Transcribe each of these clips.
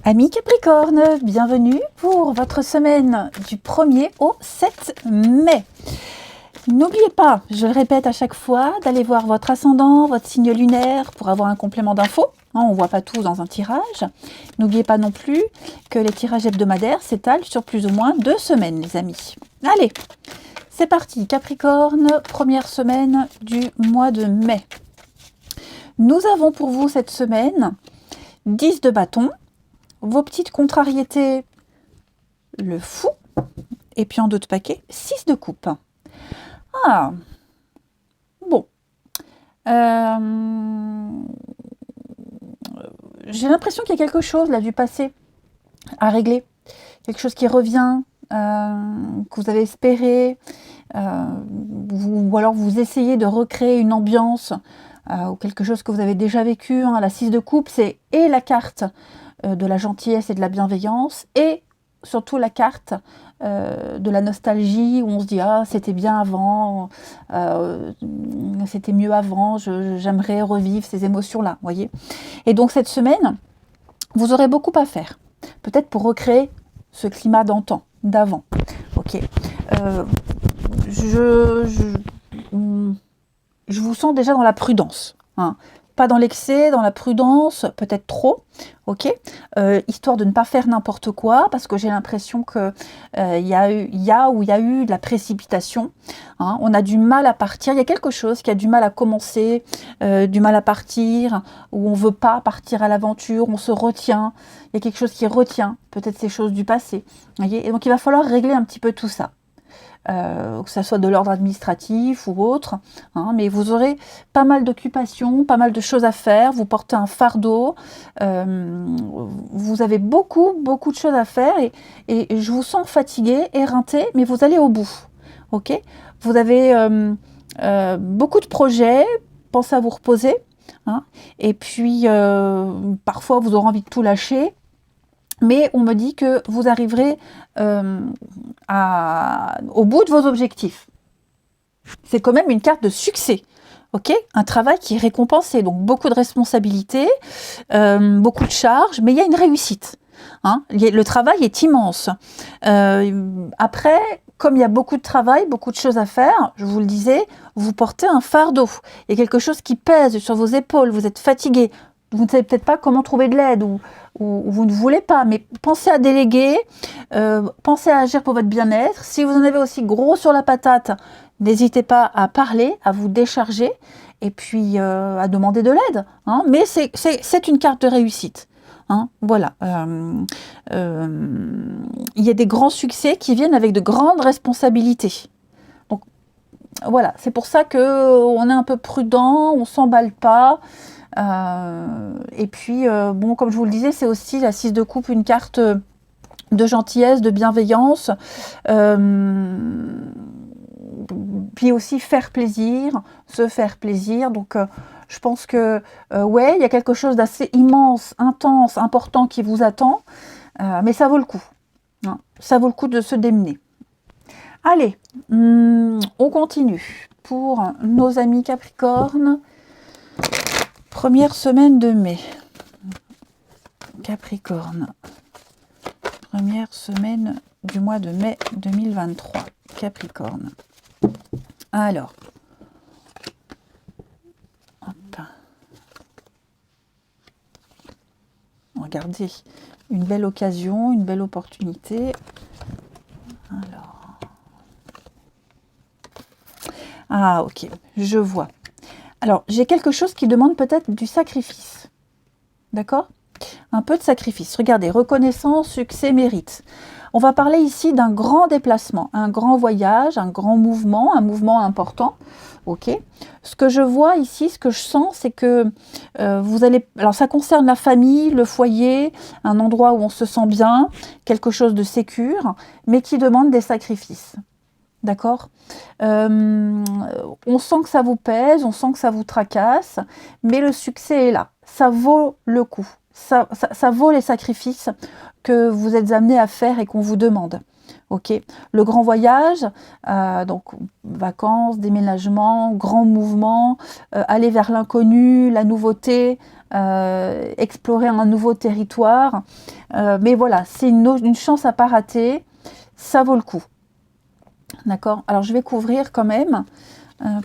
Amis Capricorne, bienvenue pour votre semaine du 1er au 7 mai. N'oubliez pas, je le répète à chaque fois, d'aller voir votre ascendant, votre signe lunaire pour avoir un complément d'infos. On ne voit pas tout dans un tirage. N'oubliez pas non plus que les tirages hebdomadaires s'étalent sur plus ou moins 2 semaines, les amis. Allez, c'est parti. Capricorne, première semaine du mois de mai. Nous avons pour vous cette semaine 10 de bâton. Vos petites contrariétés, le fou, et puis en d'autres paquets, 6 de coupe. Ah, bon. J'ai l'impression qu'il y a quelque chose là du passé à régler. Quelque chose qui revient, que vous avez espéré, ou alors vous essayez de recréer une ambiance, ou quelque chose que vous avez déjà vécu. La 6 de coupe, c'est et la carte de la gentillesse et de la bienveillance, et surtout la carte de la nostalgie, où on se dit « Ah, c'était bien avant, c'était mieux avant, j'aimerais revivre ces émotions-là. » Voyez. Et donc cette semaine, vous aurez beaucoup à faire, peut-être pour recréer ce climat d'antan, d'avant. Ok. Je vous sens déjà dans la prudence, hein. Pas dans l'excès, dans la prudence, peut-être trop, ok, histoire de ne pas faire n'importe quoi, parce que j'ai l'impression que il y a eu de la précipitation, hein. On a du mal à partir, il y a quelque chose qui a du mal à commencer, du mal à partir, où on veut pas partir à l'aventure, on se retient, il y a quelque chose qui retient, peut-être ces choses du passé, voyez, et donc il va falloir régler un petit peu tout ça. Que ça soit de l'ordre administratif ou autre, hein, mais vous aurez pas mal d'occupations, pas mal de choses à faire, vous portez un fardeau, vous avez beaucoup de choses à faire, et je vous sens fatigué, éreinté, mais vous allez au bout, ok. Vous avez beaucoup de projets, pensez à vous reposer, hein, et puis parfois vous aurez envie de tout lâcher, mais on me dit que vous arriverez au bout de vos objectifs. C'est quand même une carte de succès, ok? Un travail qui est récompensé, donc beaucoup de responsabilités, beaucoup de charges, mais il y a une réussite, hein? Le travail est immense. Après, comme il y a beaucoup de travail, beaucoup de choses à faire, je vous le disais, vous portez un fardeau. Il y a quelque chose qui pèse sur vos épaules, vous êtes fatigué, vous ne savez peut-être pas comment trouver de l'aide, ou vous ne voulez pas, mais pensez à déléguer, pensez à agir pour votre bien-être. Si vous en avez aussi gros sur la patate, n'hésitez pas à parler, à vous décharger, et puis à demander de l'aide, hein. Mais c'est une carte de réussite, hein. Voilà. Il y a des grands succès qui viennent avec de grandes responsabilités. Donc voilà, c'est pour ça qu'on est un peu prudent, on ne s'emballe pas. Et puis, bon, comme je vous le disais, c'est aussi la 6 de coupe, une carte de gentillesse, de bienveillance, puis aussi faire plaisir, se faire plaisir. Donc, je pense que, ouais, il y a quelque chose d'assez immense, intense, important qui vous attend, mais ça vaut le coup, hein. Ça vaut le coup de se démener. Allez, on continue pour nos amis Capricorne. Première semaine de mai. Capricorne. Première semaine du mois de mai 2023. Capricorne. Alors. Hop. Regardez. Une belle occasion, une belle opportunité. Alors. Ah, ok. Je vois. Alors, j'ai quelque chose qui demande peut-être du sacrifice. D'accord? Un peu de sacrifice. Regardez, reconnaissance, succès, mérite. On va parler ici d'un grand déplacement, un grand voyage, un grand mouvement, un mouvement important. Ok? Ce que je vois ici, ce que je sens, c'est que vous allez... Alors, ça concerne la famille, le foyer, un endroit où on se sent bien, quelque chose de sécure, mais qui demande des sacrifices. D'accord? On sent que ça vous pèse, on sent que ça vous tracasse, mais le succès est là. Ça vaut le coup. Ça vaut les sacrifices que vous êtes amenés à faire et qu'on vous demande. Ok, le grand voyage, donc vacances, déménagement, grand mouvement, aller vers l'inconnu, la nouveauté, explorer un nouveau territoire. Mais voilà, c'est une chance à pas rater, ça vaut le coup. D'accord? Alors je vais couvrir quand même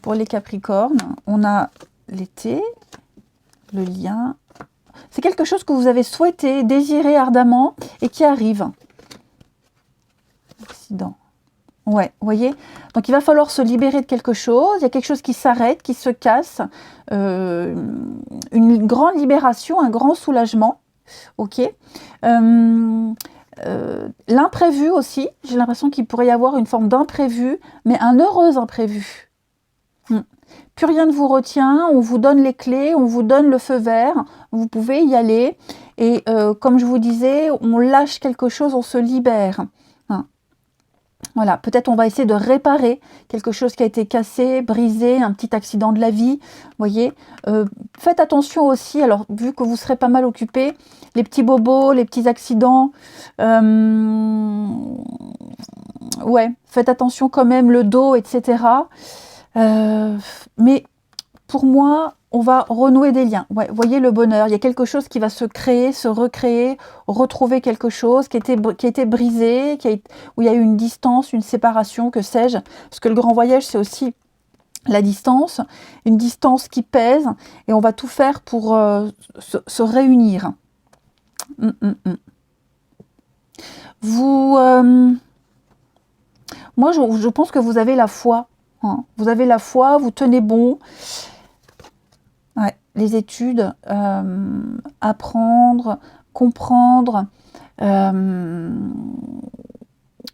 pour les Capricornes. On a l'été, le lien. C'est quelque chose que vous avez souhaité, désiré ardemment et qui arrive. Accident. Ouais, vous voyez? Donc il va falloir se libérer de quelque chose, il y a quelque chose qui s'arrête, qui se casse, une grande libération, un grand soulagement, ok? L'imprévu aussi, j'ai l'impression qu'il pourrait y avoir une forme d'imprévu, mais un heureux imprévu. Plus rien ne vous retient, on vous donne les clés, on vous donne le feu vert, vous pouvez y aller, et comme je vous disais, on lâche quelque chose, on se libère. Voilà, peut-être on va essayer de réparer quelque chose qui a été cassé, brisé, un petit accident de la vie, voyez. Faites attention aussi, alors vu que vous serez pas mal occupé, les petits bobos, les petits accidents, ouais, faites attention quand même, le dos, etc. Mais pour moi, on va renouer des liens. Ouais, voyez le bonheur, il y a quelque chose qui va se créer, se recréer, retrouver quelque chose qui a été brisé, où il y a eu une distance, une séparation, que sais-je. Parce que le grand voyage, c'est aussi la distance, une distance qui pèse, et on va tout faire pour se réunir. Vous, moi, je pense que vous avez la foi. Hein. Vous avez la foi, vous tenez bon. Ouais, les études, apprendre, comprendre,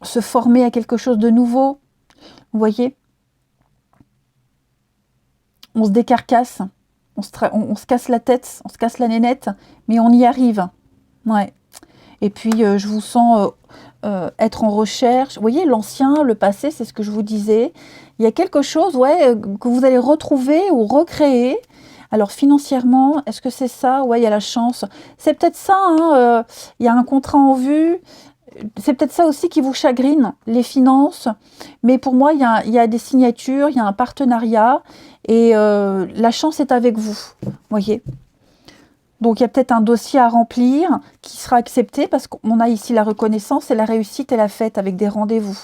se former à quelque chose de nouveau. Vous voyez, on se décarcasse, on se casse la tête, on se casse la nénette, mais on y arrive. Ouais. Et puis, je vous sens être en recherche. Vous voyez, l'ancien, le passé, c'est ce que je vous disais. Il y a quelque chose, ouais, que vous allez retrouver ou recréer. Alors, financièrement, est-ce que c'est ça? Ouais, il y a la chance. C'est peut-être ça, hein, il y a un contrat en vue. C'est peut-être ça aussi qui vous chagrine, les finances. Mais pour moi, il y a des signatures, il y a un partenariat. Et la chance est avec vous, voyez. Donc, il y a peut-être un dossier à remplir qui sera accepté parce qu'on a ici la reconnaissance et la réussite et la fête avec des rendez-vous.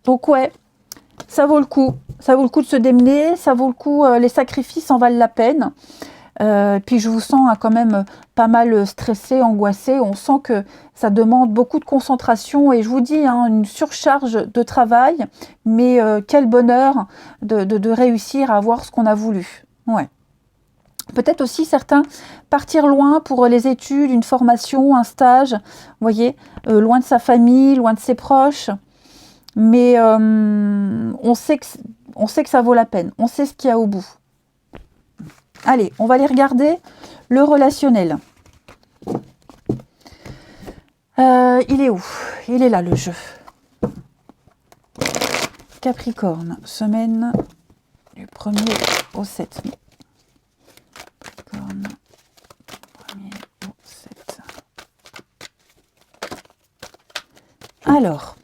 Donc, ouais, ça vaut le coup. Ça vaut le coup de se démener, ça vaut le coup, les sacrifices en valent la peine. Puis je vous sens quand même pas mal stressé, angoissé. On sent que ça demande beaucoup de concentration et je vous dis, hein, une surcharge de travail. Mais quel bonheur de réussir à avoir ce qu'on a voulu. Ouais. Peut-être aussi certains partir loin pour les études, une formation, un stage, vous voyez, loin de sa famille, loin de ses proches. Mais on sait que ça vaut la peine, on sait ce qu'il y a au bout. Allez, on va aller regarder le relationnel. Il est où? Il est là, le jeu. Capricorne, semaine du 1er au 7 mai. Capricorne, 1er au 7. Alors,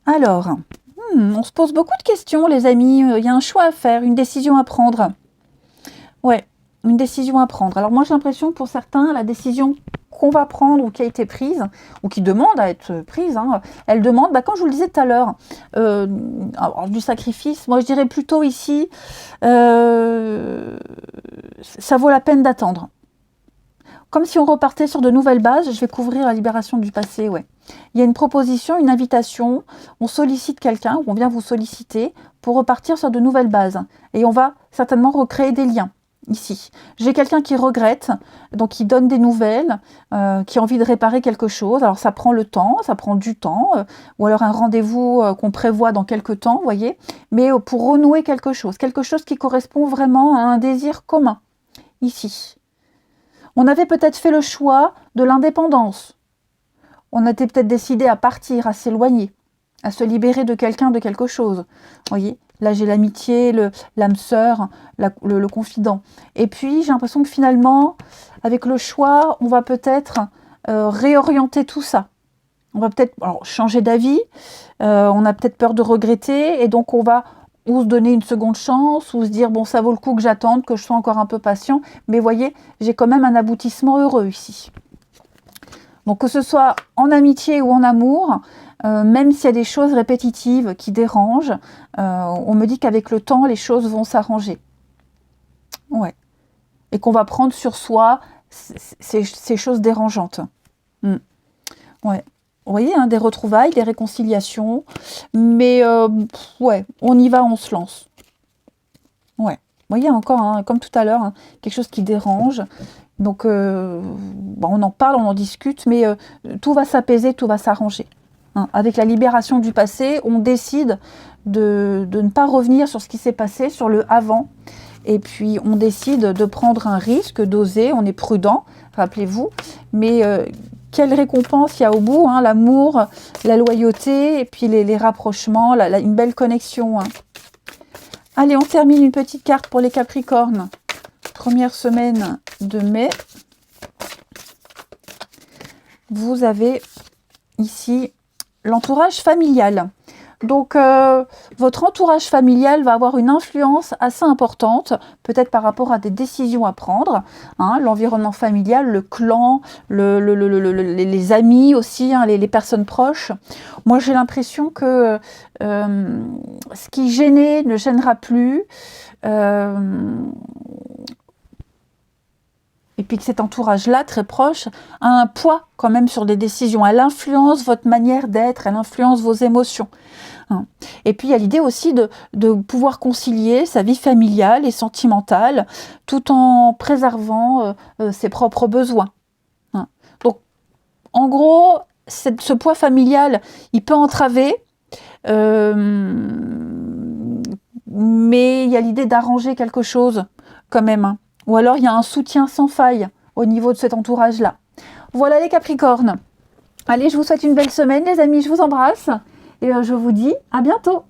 alors, on se pose beaucoup de questions, les amis. Il y a un choix à faire, une décision à prendre. Ouais, une décision à prendre. Alors moi, j'ai l'impression que pour certains, la décision qu'on va prendre ou qui a été prise, ou qui demande à être prise, hein, elle demande, comme je vous le disais tout à l'heure, du sacrifice. Moi, je dirais plutôt ici, ça vaut la peine d'attendre. Comme si on repartait sur de nouvelles bases, je vais couvrir la libération du passé, ouais. Il y a une proposition, une invitation, on sollicite quelqu'un, ou on vient vous solliciter pour repartir sur de nouvelles bases. Et on va certainement recréer des liens, ici. J'ai quelqu'un qui regrette, donc qui donne des nouvelles, qui a envie de réparer quelque chose. Alors ça prend le temps, ça prend du temps, ou alors un rendez-vous qu'on prévoit dans quelques temps, vous voyez. Mais pour renouer quelque chose qui correspond vraiment à un désir commun, ici. On avait peut-être fait le choix de l'indépendance. On était peut-être décidé à partir, à s'éloigner. à se libérer de quelqu'un, de quelque chose. Vous voyez, là j'ai l'amitié, l'âme sœur, le confident. Et puis j'ai l'impression que finalement, avec le choix, on va peut-être réorienter tout ça. On va peut-être changer d'avis, on a peut-être peur de regretter, et donc on va ou se donner une seconde chance, ou se dire, bon, ça vaut le coup que j'attende, que je sois encore un peu patient. Mais voyez, j'ai quand même un aboutissement heureux ici. Donc que ce soit en amitié ou en amour, même s'il y a des choses répétitives qui dérangent, on me dit qu'avec le temps, les choses vont s'arranger. Ouais. Et qu'on va prendre sur soi ces choses dérangeantes. Ouais. Vous voyez, hein, des retrouvailles, des réconciliations, mais ouais, on y va, on se lance. Ouais. Vous voyez, encore, hein, comme tout à l'heure, hein, quelque chose qui dérange. Donc, bon, on en parle, on en discute, mais tout va s'apaiser, tout va s'arranger. Hein. Avec la libération du passé, on décide de ne pas revenir sur ce qui s'est passé, sur le avant. Et puis, on décide de prendre un risque, d'oser, on est prudent, rappelez-vous. Mais quelle récompense il y a au bout, hein, l'amour, la loyauté, et puis les rapprochements, une belle connexion. Hein. Allez, on termine une petite carte pour les Capricornes. Première semaine de mai. Vous avez ici l'entourage familial. Donc, votre entourage familial va avoir une influence assez importante, peut-être par rapport à des décisions à prendre. Hein, l'environnement familial, le clan, les amis aussi, hein, les personnes proches. Moi, j'ai l'impression que ce qui gênait ne gênera plus. Et puis que cet entourage-là, très proche, a un poids quand même sur des décisions. Elle influence votre manière d'être, elle influence vos émotions. Et puis il y a l'idée aussi de pouvoir concilier sa vie familiale et sentimentale tout en préservant ses propres besoins. Donc en gros, ce poids familial, il peut entraver, mais il y a l'idée d'arranger quelque chose quand même. Ou alors il y a un soutien sans faille au niveau de cet entourage-là. Voilà les Capricornes. Allez, je vous souhaite une belle semaine les amis, je vous embrasse et je vous dis à bientôt.